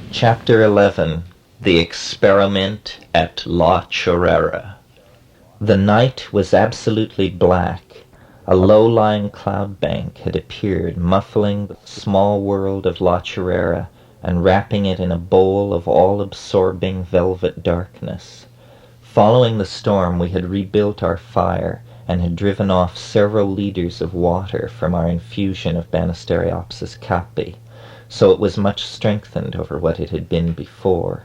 Chapter 11. The Experiment at La Chorrera. The night was absolutely black. A low-lying cloud bank had appeared, muffling the small world of La Chorrera and wrapping it in a bowl of all-absorbing velvet darkness. Following the storm, we had rebuilt our fire and had driven off several liters of water from our infusion of Banisteriopsis caapi, so it was much strengthened over what it had been before.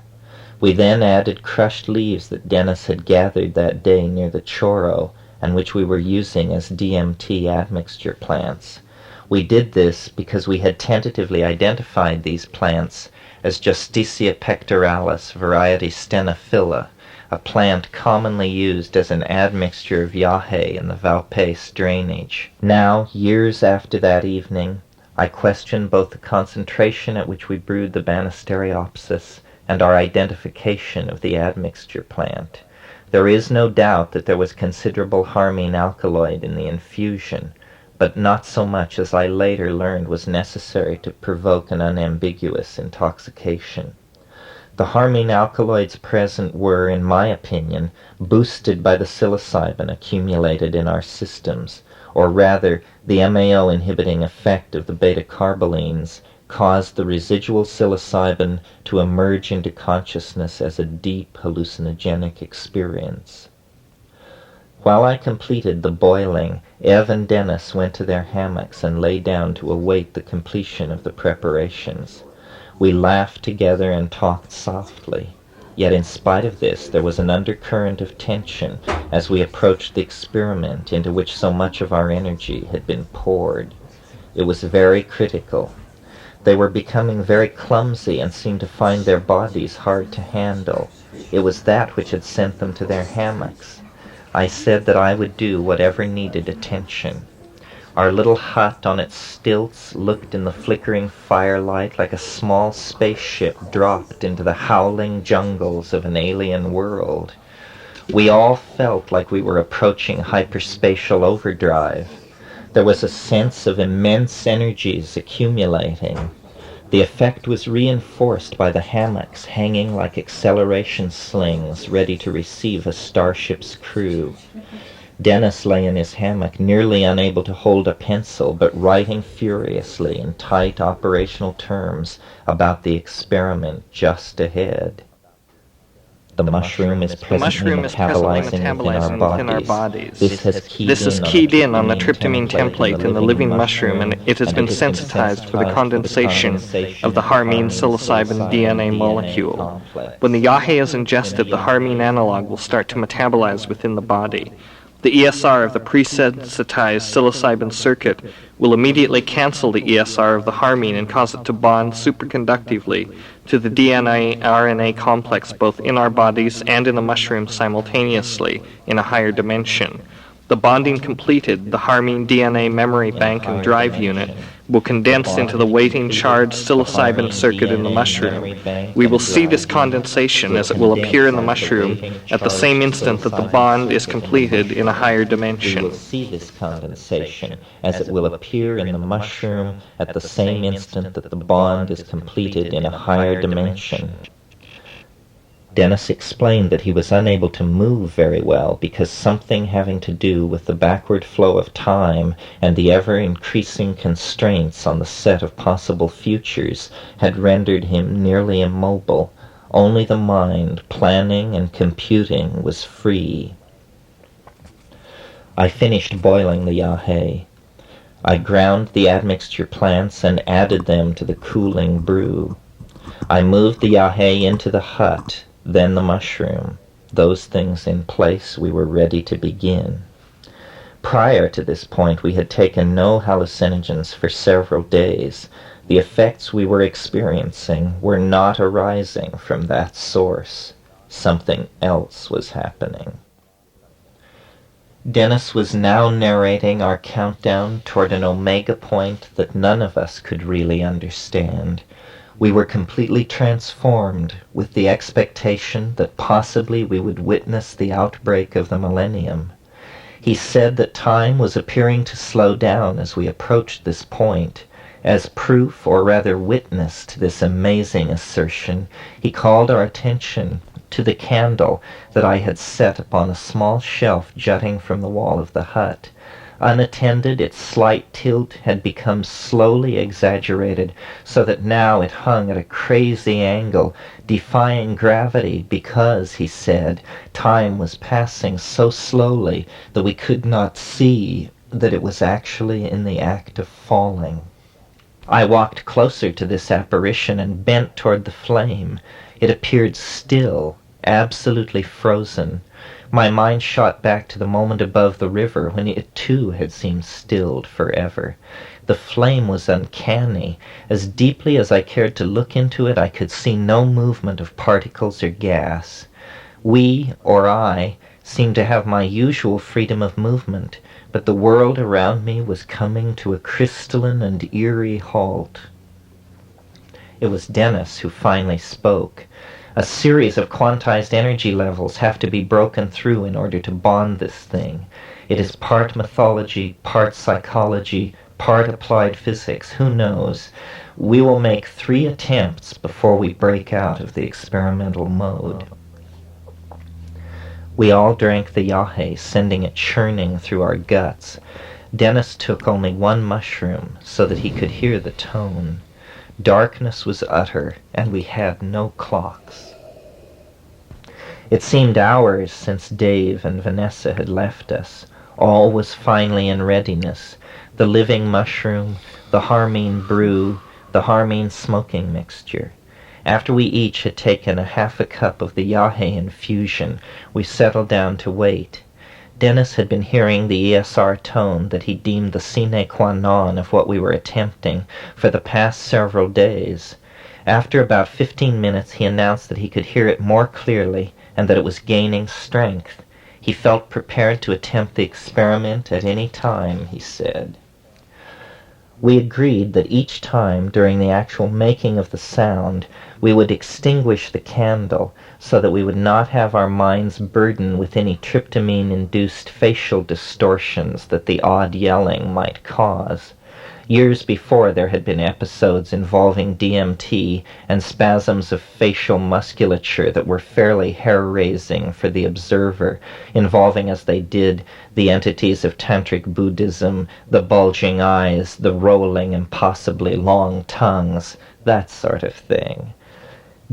We then added crushed leaves that Dennis had gathered that day near the Chorro, and which we were using as DMT admixture plants. We did this because we had tentatively identified these plants as Justicia pectoralis variety stenophylla, a plant commonly used as an admixture of yahe in the Valpace drainage. Now, years after that evening, I question both the concentration at which we brewed the Banisteriopsis and our identification of the admixture plant. There is no doubt that there was considerable harmine alkaloid in the infusion, but not so much as I later learned was necessary to provoke an unambiguous intoxication. The harmine alkaloids present were, in my opinion, boosted by the psilocybin accumulated in our systems, or rather, the MAO inhibiting effect of the beta-carbolines caused the residual psilocybin to emerge into consciousness as a deep hallucinogenic experience. While I completed the boiling, Ev and Dennis went to their hammocks and lay down to await the completion of the preparations. We laughed together and talked softly. Yet in spite of this, there was an undercurrent of tension as we approached the experiment into which so much of our energy had been poured. It was very critical. They were becoming very clumsy and seemed to find their bodies hard to handle. It was that which had sent them to their hammocks. I said that I would do whatever needed attention. Our little hut on its stilts looked in the flickering firelight like a small spaceship dropped into the howling jungles of an alien world. We all felt like we were approaching hyperspatial overdrive. There was a sense of immense energies accumulating. The effect was reinforced by the hammocks hanging like acceleration slings ready to receive a starship's crew. Dennis lay in his hammock, nearly unable to hold a pencil, but writing furiously in tight operational terms about the experiment just ahead. The mushroom is presently metabolizing within our bodies. This has keyed in on the tryptamine template in the living mushroom, and it has been sensitized for the condensation of the harmine psilocybin DNA molecule. When the yahe is ingested, the harmine analog will start to metabolize within the body. The ESR of the pre-sensitized psilocybin circuit will immediately cancel the ESR of the harmine and cause it to bond superconductively to the DNA-RNA complex both in our bodies and in the mushroom simultaneously in a higher dimension. The bonding completed, the harmine DNA memory bank and drive unit will condense into the waiting charged psilocybin circuit in the mushroom. We will see this condensation as it will appear in the mushroom at the same instant that the bond is completed in a higher dimension. We will see this condensation as it will appear in the mushroom at the same instant that the bond is completed in a higher dimension. Dennis explained that he was unable to move very well because something having to do with the backward flow of time and the ever-increasing constraints on the set of possible futures had rendered him nearly immobile. Only the mind, planning and computing, was free. I finished boiling the yahe. I ground the admixture plants and added them to the cooling brew. I moved the yahe into the hut, then the mushroom. Those things in place, we were ready to begin. Prior to this point, we had taken no hallucinogens for several days. The effects we were experiencing were not arising from that source. Something else was happening. Dennis was now narrating our countdown toward an omega point that none of us could really understand. We were completely transformed with the expectation that possibly we would witness the outbreak of the millennium. He said that time was appearing to slow down as we approached this point, As proof, or rather witness, to this amazing assertion, he called our attention to the candle that I had set upon a small shelf jutting from the wall of the hut. Unattended, its slight tilt had become slowly exaggerated, so that now it hung at a crazy angle, defying gravity because, he said, time was passing so slowly that we could not see that it was actually in the act of falling. I walked closer to this apparition and bent toward the flame. It appeared still, absolutely frozen. My mind shot back to the moment above the river when it too had seemed stilled forever. The flame was uncanny. As deeply as I cared to look into it, I could see no movement of particles or gas. We, or I, seemed to have my usual freedom of movement, but the world around me was coming to a crystalline and eerie halt. It was Dennis who finally spoke. A series of quantized energy levels have to be broken through in order to bond this thing. It is part mythology, part psychology, part applied physics. Who knows? We will make 3 attempts before we break out of the experimental mode. We all drank the yahe, sending it churning through our guts. Dennis took only 1 mushroom so that he could hear the tone. Darkness was utter, and we had no clocks. It seemed hours since Dave and Vanessa had left us. All was finally in readiness. The living mushroom, the harmine brew, the harmine smoking mixture. After we each had taken a half a cup of the yahe infusion, we settled down to wait. Dennis had been hearing the ESR tone that he deemed the sine qua non of what we were attempting for the past several days. After about 15 minutes, he announced that he could hear it more clearly and that it was gaining strength. He felt prepared to attempt the experiment at any time, he said. We agreed that each time during the actual making of the sound, we would extinguish the candle so that we would not have our minds burdened with any tryptamine-induced facial distortions that the odd yelling might cause. Years before, there had been episodes involving DMT and spasms of facial musculature that were fairly hair-raising for the observer, involving as they did the entities of tantric Buddhism, the bulging eyes, the rolling and possibly long tongues, that sort of thing.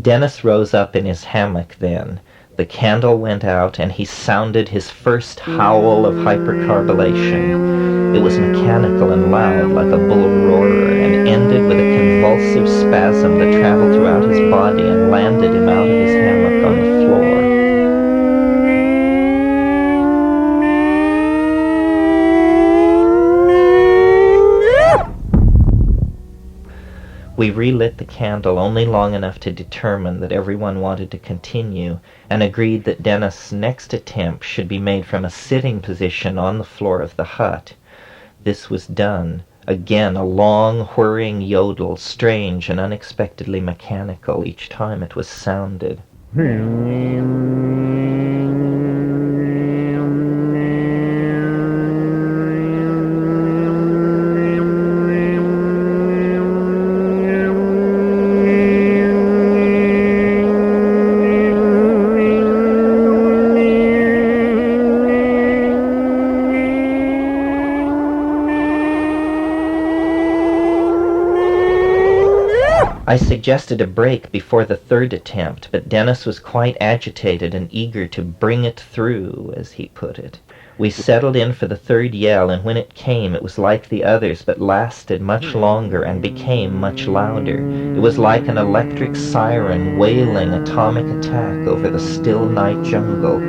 Dennis rose up in his hammock then. The candle went out, and he sounded his first howl of hypercarbylation. It was mechanical and loud, like a bull roarer, and ended with a convulsive spasm that traveled throughout his body and landed him out of his hammock on the floor. We relit the candle only long enough to determine that everyone wanted to continue, and agreed that Dennis' next attempt should be made from a sitting position on the floor of the hut. This was done. Again, a long, whirring yodel, strange and unexpectedly mechanical each time it was sounded. I suggested a break before the 3rd attempt, but Dennis was quite agitated and eager to bring it through, as he put it. We settled in for the 3rd yell, and when it came, it was like the others, but lasted much longer and became much louder. It was like an electric siren wailing atomic attack over the still night jungle.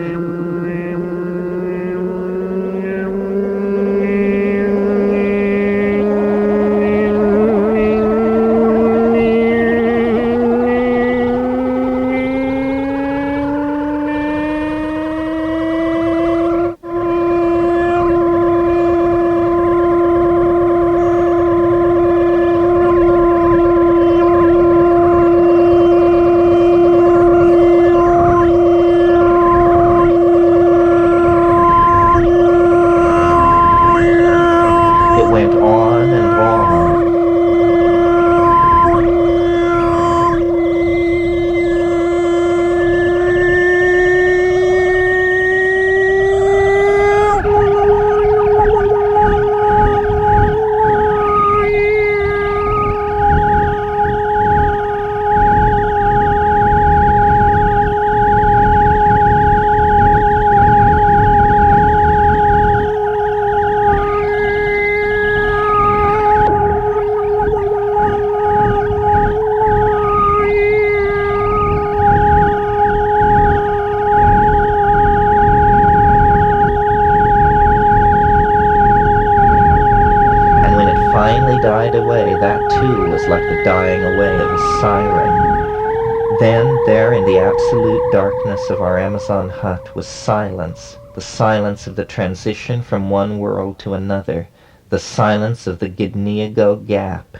siren. Then, there in the absolute darkness of our Amazon hut was silence, the silence of the transition from one world to another, the silence of the Gidneago Gap.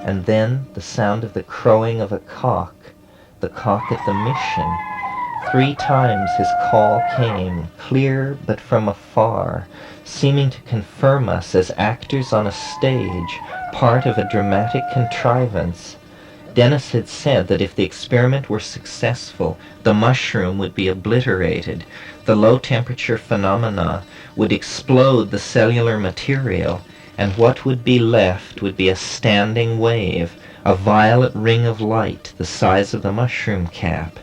And then the sound of the crowing of a cock, the cock at the mission. 3 times his call came, clear but from afar, seeming to confirm us as actors on a stage, part of a dramatic contrivance. Dennis had said that if the experiment were successful, the mushroom would be obliterated. The low-temperature phenomena would explode the cellular material, and what would be left would be a standing wave, a violet ring of light the size of the mushroom cap.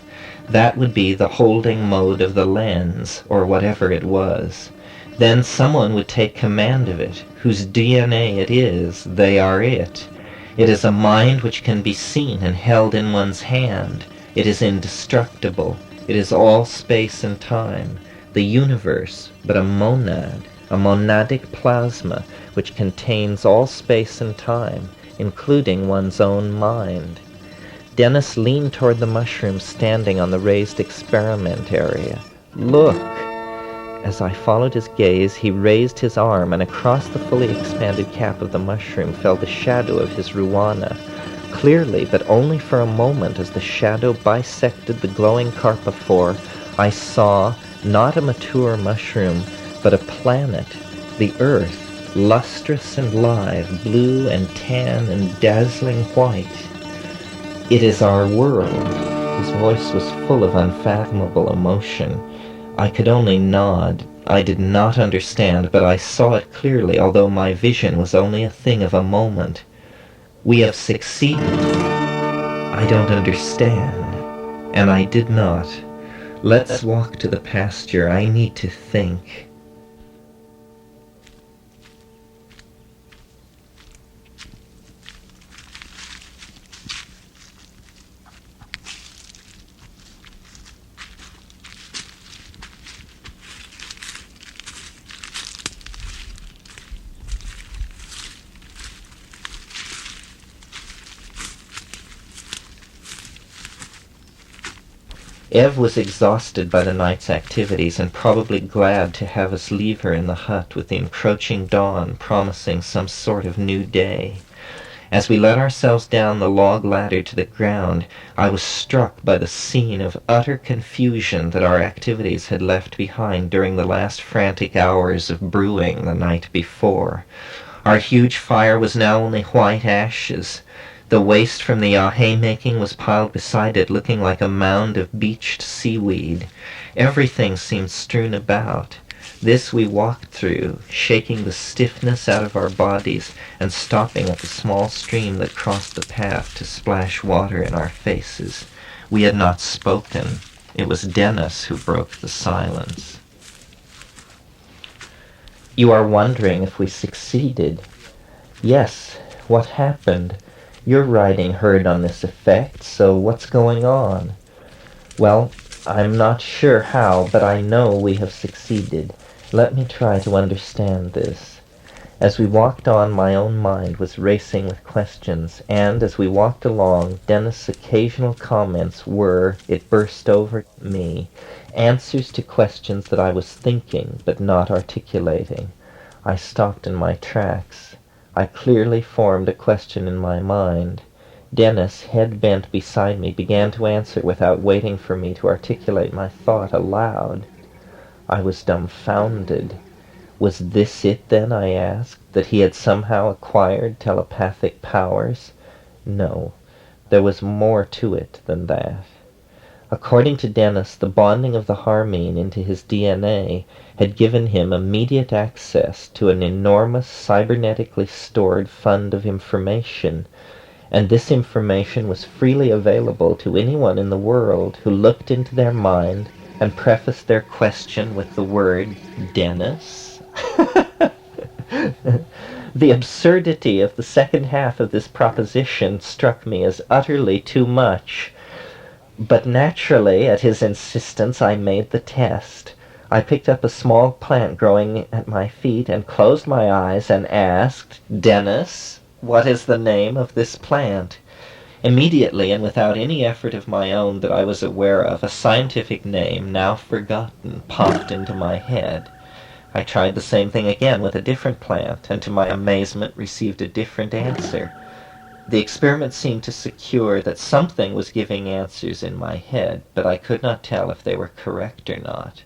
That would be the holding mode of the lens, or whatever it was. Then someone would take command of it, whose DNA it is, they are it. It is a mind which can be seen and held in one's hand. It is indestructible. It is all space and time. The universe, but a monad, a monadic plasma, which contains all space and time, including one's own mind. Dennis leaned toward the mushroom standing on the raised experiment area. "Look!" As I followed his gaze, he raised his arm, and across the fully expanded cap of the mushroom fell the shadow of his Ruana. Clearly, but only for a moment, as the shadow bisected the glowing carpophore, I saw not a mature mushroom, but a planet, the Earth, lustrous and live, blue and tan and dazzling white. "It is our world." His voice was full of unfathomable emotion. I could only nod. I did not understand, but I saw it clearly, although my vision was only a thing of a moment. "We have succeeded." "I don't understand." And I did not. "Let's walk to the pasture. I need to think." Ev was exhausted by the night's activities and probably glad to have us leave her in the hut with the encroaching dawn promising some sort of new day. As we let ourselves down the log ladder to the ground, I was struck by the scene of utter confusion that our activities had left behind during the last frantic hours of brewing the night before. Our huge fire was now only white ashes. The waste from the haymaking was piled beside it, looking like a mound of beached seaweed. Everything seemed strewn about. This we walked through, shaking the stiffness out of our bodies and stopping at the small stream that crossed the path to splash water in our faces. We had not spoken. It was Dennis who broke the silence. "You are wondering if we succeeded." "Yes. What happened? Your writing heard on this effect, so what's going on?" "Well, I'm not sure how, but I know we have succeeded. Let me try to understand this." As we walked on, my own mind was racing with questions, and as we walked along, Dennis' occasional comments were, it burst over me, answers to questions that I was thinking but not articulating. I stopped in my tracks. I clearly formed a question in my mind. Dennis, head bent beside me, began to answer without waiting for me to articulate my thought aloud. I was dumbfounded. Was this it, then, I asked, that he had somehow acquired telepathic powers? No, there was more to it than that. According to Dennis, the bonding of the Harmine into his DNA had given him immediate access to an enormous cybernetically stored fund of information, and this information was freely available to anyone in the world who looked into their mind and prefaced their question with the word Dennis. The absurdity of the second half of this proposition struck me as utterly too much. But naturally, at his insistence, I made the test. I picked up a small plant growing at my feet and closed my eyes and asked, "Dennis, what is the name of this plant?" Immediately, and without any effort of my own that I was aware of, a scientific name, now forgotten, popped into my head. I tried the same thing again with a different plant, and to my amazement received a different answer. The experiment seemed to secure that something was giving answers in my head, but I could not tell if they were correct or not.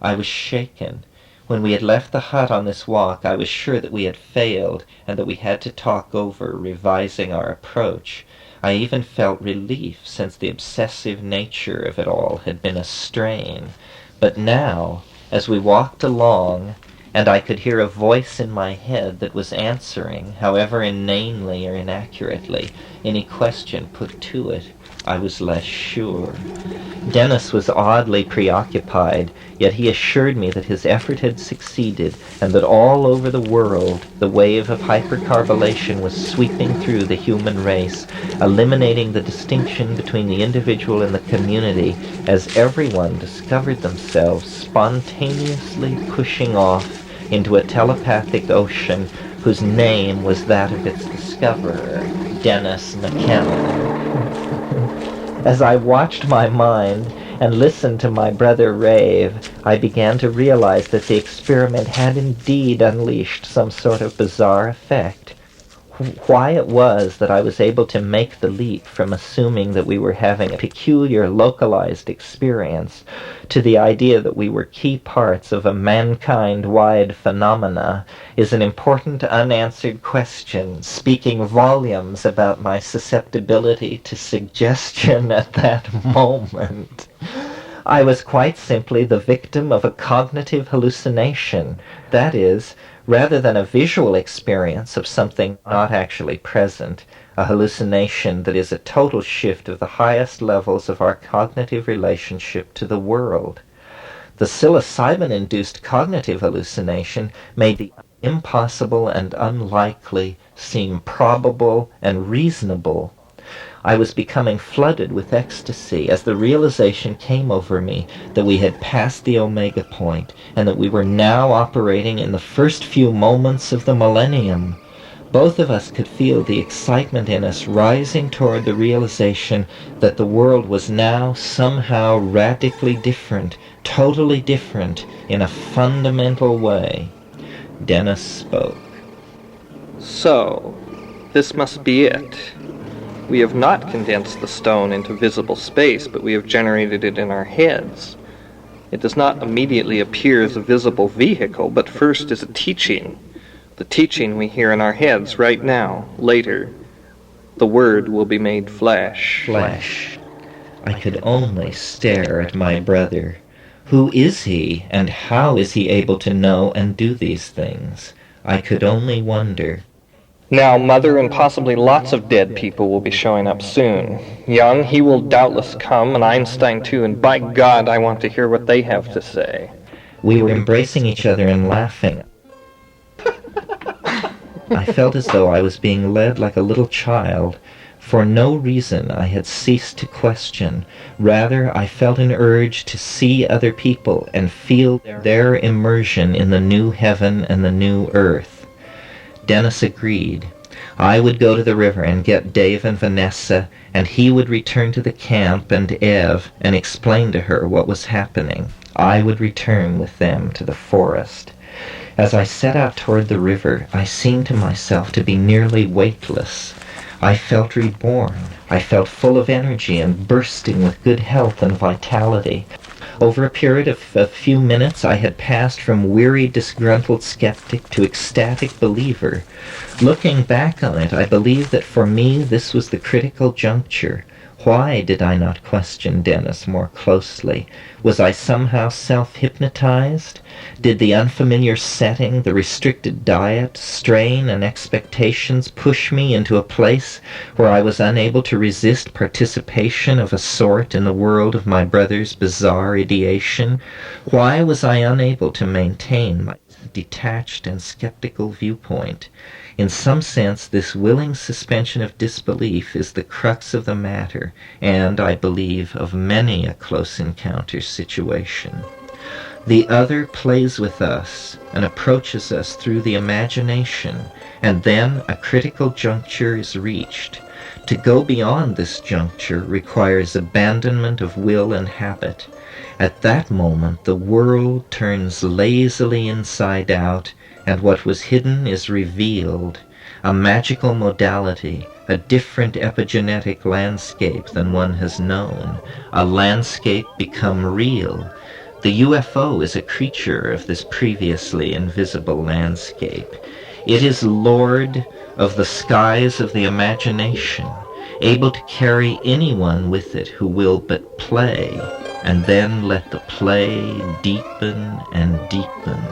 I was shaken. When we had left the hut on this walk, I was sure that we had failed, and that we had to talk over revising our approach. I even felt relief, since the obsessive nature of it all had been a strain. But now, as we walked along, and I could hear a voice in my head that was answering, however inanely or inaccurately, any question put to it, I was less sure. Dennis was oddly preoccupied, yet he assured me that his effort had succeeded, and that all over the world the wave of hypercarbylation was sweeping through the human race, eliminating the distinction between the individual and the community, as everyone discovered themselves spontaneously pushing off into a telepathic ocean whose name was that of its discoverer, Dennis McKenna. As I watched my mind and listened to my brother rave, I began to realize that the experiment had indeed unleashed some sort of bizarre effect. Why it was that I was able to make the leap from assuming that we were having a peculiar localized experience to the idea that we were key parts of a mankind-wide phenomena is an important unanswered question, speaking volumes about my susceptibility to suggestion at that moment. I was quite simply the victim of a cognitive hallucination, that is, rather than a visual experience of something not actually present, a hallucination that is a total shift of the highest levels of our cognitive relationship to the world. The psilocybin-induced cognitive hallucination made the impossible and unlikely seem probable and reasonable. I was becoming flooded with ecstasy as the realization came over me that we had passed the omega point and that we were now operating in the first few moments of the millennium. Both of us could feel the excitement in us rising toward the realization that the world was now somehow radically different, totally different, in a fundamental way. Dennis spoke. So, this must be it. We have not condensed the stone into visible space, but we have generated it in our heads. It does not immediately appear as a visible vehicle, but first as a teaching. The teaching we hear in our heads right now. Later, the Word will be made flesh. Flesh. I could only stare at my brother. Who is he, and how is he able to know and do these things? I could only wonder. Now, Mother and possibly lots of dead people will be showing up soon. Young, he will doubtless come, and Einstein too, and by God, I want to hear what they have to say. We were embracing each other and laughing. I felt as though I was being led like a little child. For no reason I had ceased to question. Rather, I felt an urge to see other people and feel their immersion in the new heaven and the new earth. Dennis agreed. I would go to the river and get Dave and Vanessa, and he would return to the camp and Eve and explain to her what was happening. I would return with them to the forest. As I set out toward the river, I seemed to myself to be nearly weightless. I felt reborn. I felt full of energy and bursting with good health and vitality. Over a period of a few minutes, I had passed from weary, disgruntled skeptic to ecstatic believer. Looking back on it, I believe that for me this was the critical juncture. Why did I not question Dennis more closely? Was I somehow self-hypnotized? Did the unfamiliar setting, the restricted diet, strain, and expectations push me into a place where I was unable to resist participation of a sort in the world of my brother's bizarre ideation? Why was I unable to maintain my detached and skeptical viewpoint? In some sense, this willing suspension of disbelief is the crux of the matter, and, I believe, of many a close encounter situation. The other plays with us and approaches us through the imagination, and then a critical juncture is reached. To go beyond this juncture requires abandonment of will and habit. At that moment the world turns lazily inside out, and what was hidden is revealed, a magical modality, a different epigenetic landscape than one has known, a landscape become real. The UFO is a creature of this previously invisible landscape. It is lord of the skies of the imagination, able to carry anyone with it who will but play, and then let the play deepen and deepen.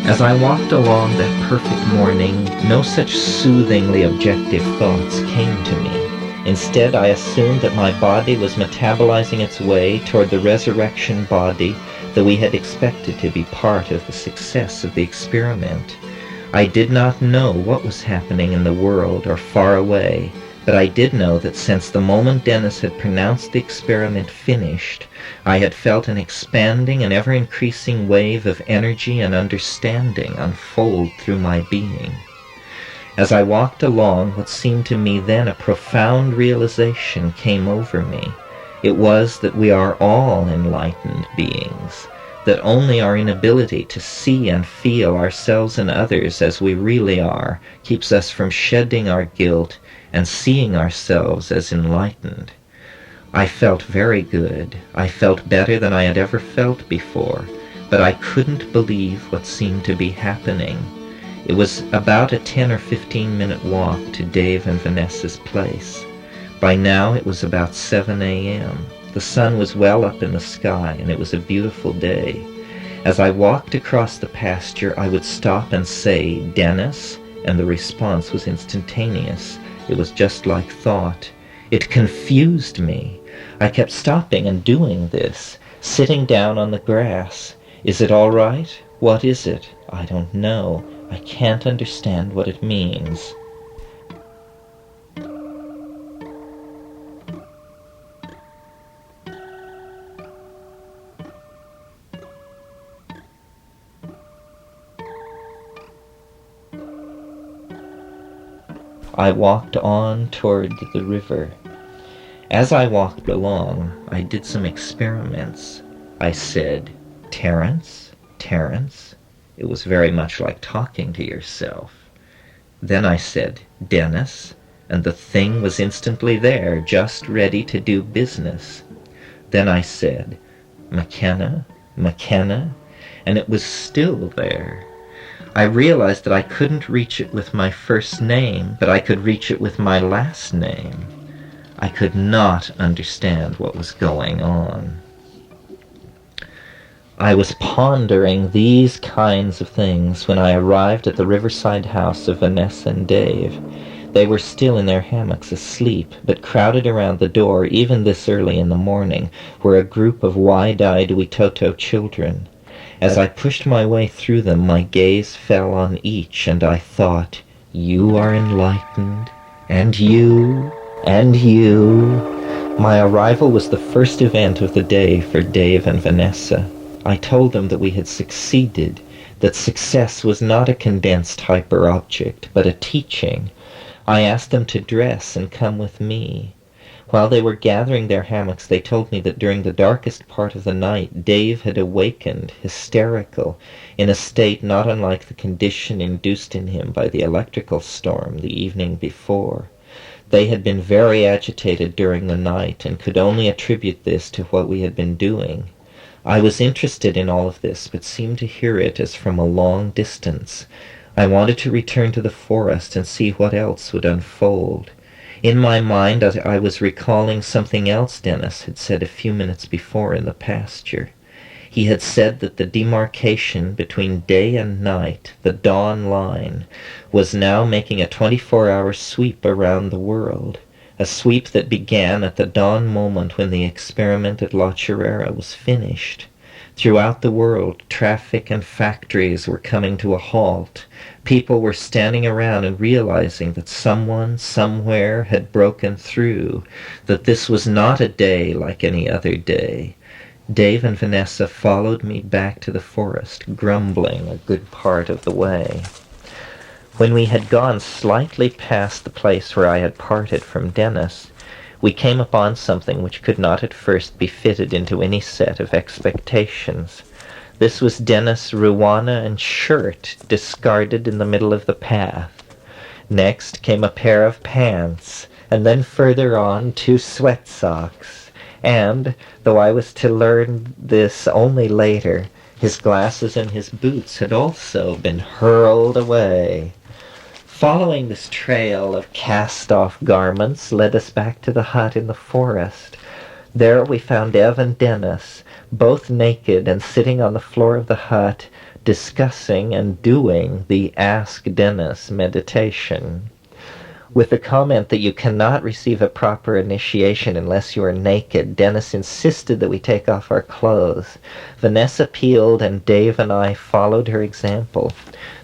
As I walked along that perfect morning, no such soothingly objective thoughts came to me. Instead, I assumed that my body was metabolizing its way toward the resurrection body that we had expected to be part of the success of the experiment. I did not know what was happening in the world or far away, but I did know that since the moment Dennis had pronounced the experiment finished, I had felt an expanding and ever-increasing wave of energy and understanding unfold through my being. As I walked along, what seemed to me then a profound realization came over me. It was that we are all enlightened beings, that only our inability to see and feel ourselves and others as we really are keeps us from shedding our guilt and seeing ourselves as enlightened. I felt very good. I felt better than I had ever felt before, but I couldn't believe what seemed to be happening. It was about a 10 or 15-minute walk to Dave and Vanessa's place. By now it was about 7 a.m. The sun was well up in the sky, and it was a beautiful day. As I walked across the pasture, I would stop and say, "Dennis," and the response was instantaneous. It was just like thought. It confused me. I kept stopping and doing this, sitting down on the grass. "Is it all right? What is it? I don't know. I can't understand what it means." I walked on toward the river. As I walked along, I did some experiments. I said, "Terence, Terence." It was very much like talking to yourself. Then I said, "Dennis," and the thing was instantly there, just ready to do business. Then I said, "McKenna, McKenna," and it was still there. I realized that I couldn't reach it with my first name, but I could reach it with my last name. I could not understand what was going on. I was pondering these kinds of things when I arrived at the riverside house of Vanessa and Dave. They were still in their hammocks asleep, but crowded around the door, even this early in the morning, were a group of wide-eyed Witoto children. As I pushed my way through them, my gaze fell on each, and I thought, "You are enlightened, and you, and you." My arrival was the first event of the day for Dave and Vanessa. I told them that we had succeeded, that success was not a condensed hyper-object, but a teaching. I asked them to dress and come with me. While they were gathering their hammocks, they told me that during the darkest part of the night, Dave had awakened, hysterical, in a state not unlike the condition induced in him by the electrical storm the evening before. They had been very agitated during the night, and could only attribute this to what we had been doing. I was interested in all of this, but seemed to hear it as from a long distance. I wanted to return to the forest and see what else would unfold. In my mind, I was recalling something else Dennis had said a few minutes before in the pasture. He had said that the demarcation between day and night, the dawn line, was now making a 24-hour sweep around the world, a sweep that began at the dawn moment when the experiment at La Chorrera was finished. Throughout the world, traffic and factories were coming to a halt. People were standing around and realizing that someone, somewhere, had broken through, that this was not a day like any other day. Dave and Vanessa followed me back to the forest, grumbling a good part of the way. When we had gone slightly past the place where I had parted from Dennis, we came upon something which could not at first be fitted into any set of expectations. This was Dennis' ruana and shirt discarded in the middle of the path. Next came a pair of pants, and then further on 2 sweat socks. And, though I was to learn this only later, his glasses and his boots had also been hurled away. Following this trail of cast-off garments led us back to the hut in the forest. There we found Ev and Dennis, both naked and sitting on the floor of the hut, discussing and doing the Ask Dennis meditation. With the comment that you cannot receive a proper initiation unless you are naked, Dennis insisted that we take off our clothes. Vanessa peeled, and Dave and I followed her example.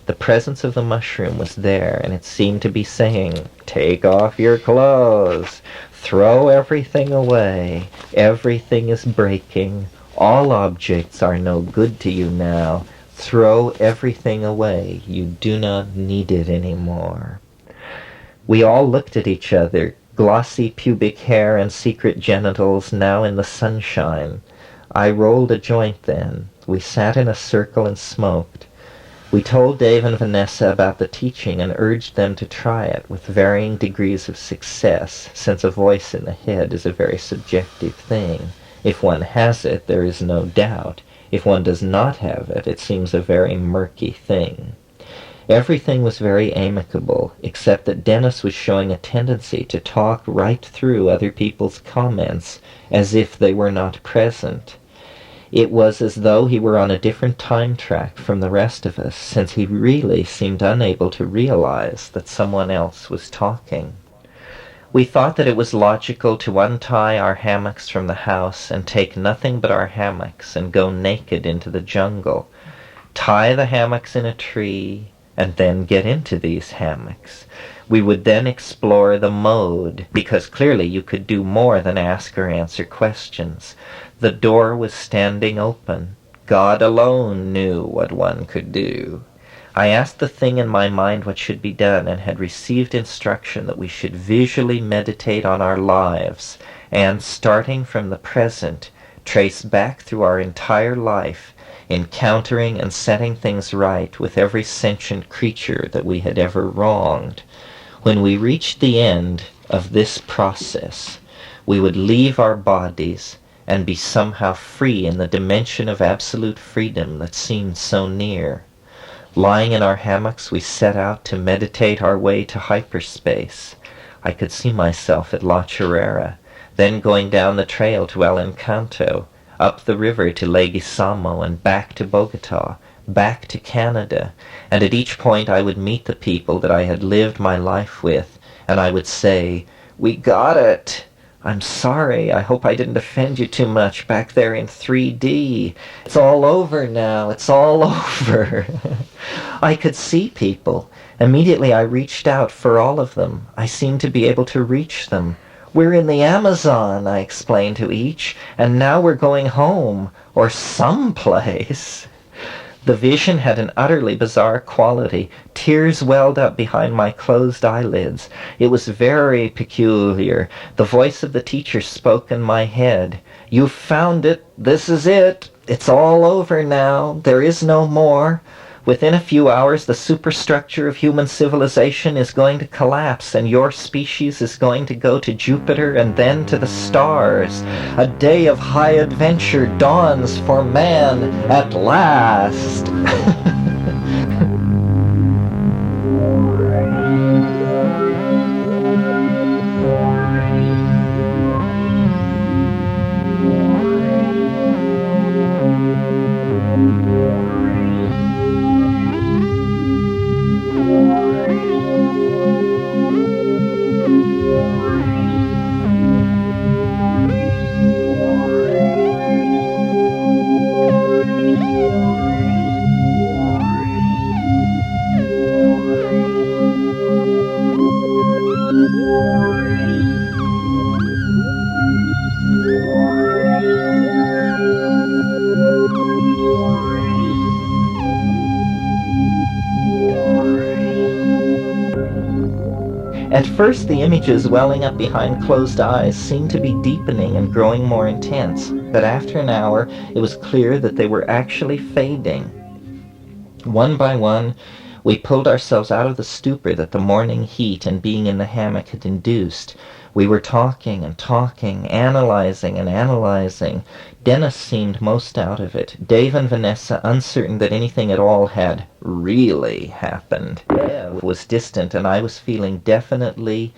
The presence of the mushroom was there, and it seemed to be saying, "Take off your clothes. Throw everything away. Everything is breaking. All objects are no good to you now. Throw everything away. You do not need it anymore." We all looked at each other, glossy pubic hair and secret genitals now in the sunshine. I rolled a joint then. We sat in a circle and smoked. We told Dave and Vanessa about the teaching and urged them to try it with varying degrees of success, since a voice in the head is a very subjective thing. If one has it, there is no doubt. If one does not have it, it seems a very murky thing. Everything was very amicable, except that Dennis was showing a tendency to talk right through other people's comments, as if they were not present. It was as though he were on a different time track from the rest of us, since he really seemed unable to realize that someone else was talking. We thought that it was logical to untie our hammocks from the house and take nothing but our hammocks and go naked into the jungle, tie the hammocks in a tree, and then get into these hammocks. We would then explore the mode, because clearly you could do more than ask or answer questions. The door was standing open. God alone knew what one could do. I asked the thing in my mind what should be done, and had received instruction that we should visually meditate on our lives, and, starting from the present, trace back through our entire life, encountering and setting things right with every sentient creature that we had ever wronged. When we reached the end of this process, we would leave our bodies and be somehow free in the dimension of absolute freedom that seemed so near. Lying in our hammocks, we set out to meditate our way to hyperspace. I could see myself at La Chorrera, then going down the trail to El Encanto, up the river to Leguizamo, and back to Bogota, back to Canada, and at each point I would meet the people that I had lived my life with, and I would say, "We got it. I'm sorry. I hope I didn't offend you too much back there in 3D. It's all over now. It's all over." I could see people. Immediately I reached out for all of them. I seemed to be able to reach them. "We're in the Amazon," I explained to each, "and now we're going home, or someplace." The vision had an utterly bizarre quality. Tears welled up behind my closed eyelids. It was very peculiar. The voice of the teacher spoke in my head. "You've found it. This is it. It's all over now. There is no more. Within a few hours, the superstructure of human civilization is going to collapse, and your species is going to go to Jupiter and then to the stars. A day of high adventure dawns for man at last." At first, the images welling up behind closed eyes seemed to be deepening and growing more intense, but after an hour, it was clear that they were actually fading. One by one, we pulled ourselves out of the stupor that the morning heat and being in the hammock had induced. We were talking and talking, analyzing and analyzing. Dennis seemed most out of it. Dave and Vanessa uncertain that anything at all had really happened. Bev was distant, and I was feeling definitely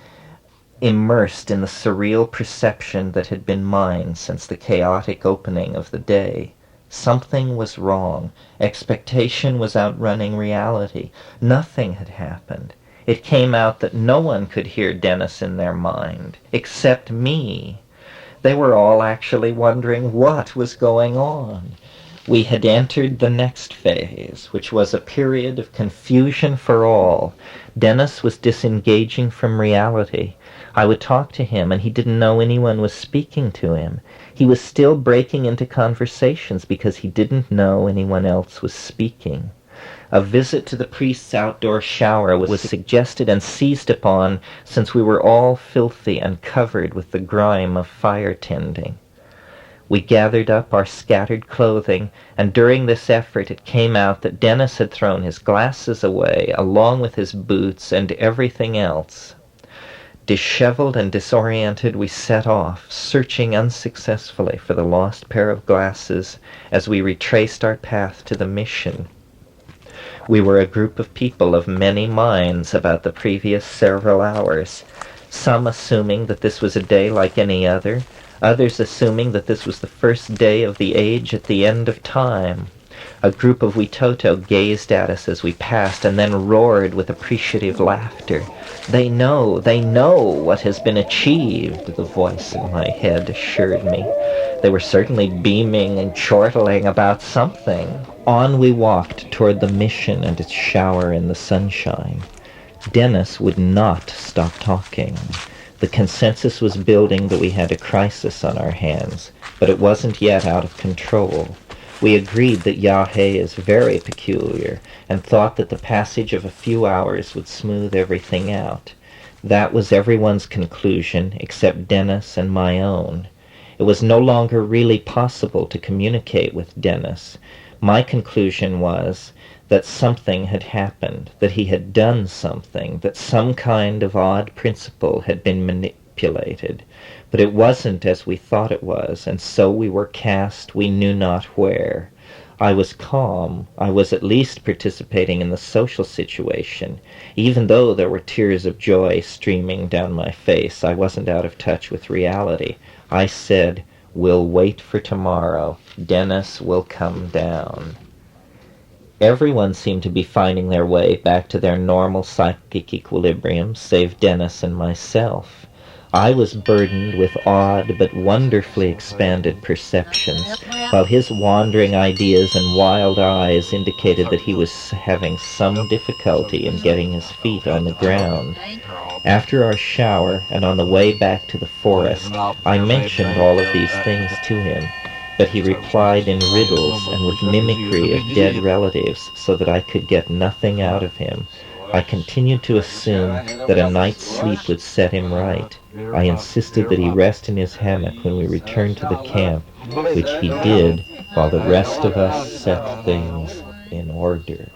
immersed in the surreal perception that had been mine since the chaotic opening of the day. Something was wrong. Expectation was outrunning reality. Nothing had happened. It came out that no one could hear Dennis in their mind, except me. They were all actually wondering what was going on. We had entered the next phase, which was a period of confusion for all. Dennis was disengaging from reality. I would talk to him, and he didn't know anyone was speaking to him. He was still breaking into conversations because he didn't know anyone else was speaking. A visit to the priest's outdoor shower was suggested and seized upon, since we were all filthy and covered with the grime of fire tending. We gathered up our scattered clothing, and during this effort it came out that Dennis had thrown his glasses away, along with his boots and everything else. Disheveled and disoriented, we set off, searching unsuccessfully for the lost pair of glasses as we retraced our path to the mission. We were a group of people of many minds about the previous several hours, some assuming that this was a day like any other, others assuming that this was the first day of the age at the end of time. A group of Witoto gazed at us as we passed and then roared with appreciative laughter. They know what has been achieved," the voice in my head assured me. They were certainly beaming and chortling about something. On we walked toward the mission and its shower in the sunshine. Dennis would not stop talking. The consensus was building that we had a crisis on our hands, but it wasn't yet out of control. We agreed that Yahé is very peculiar, and thought that the passage of a few hours would smooth everything out. That was everyone's conclusion, except Dennis and my own. It was no longer really possible to communicate with Dennis. My conclusion was that something had happened, that he had done something, that some kind of odd principle had been manipulated. But it wasn't as we thought it was, and so we were cast we knew not where. I was calm. I was at least participating in the social situation. Even though there were tears of joy streaming down my face, I wasn't out of touch with reality. I said, "We'll wait for tomorrow. Dennis will come down." Everyone seemed to be finding their way back to their normal psychic equilibrium, save Dennis and myself. I was burdened with odd but wonderfully expanded perceptions, while his wandering ideas and wild eyes indicated that he was having some difficulty in getting his feet on the ground. After our shower, and on the way back to the forest, I mentioned all of these things to him, but he replied in riddles and with mimicry of dead relatives, so that I could get nothing out of him. I continued to assume that a night's sleep would set him right. I insisted that he rest in his hammock when we returned to the camp, which he did, while the rest of us set things in order.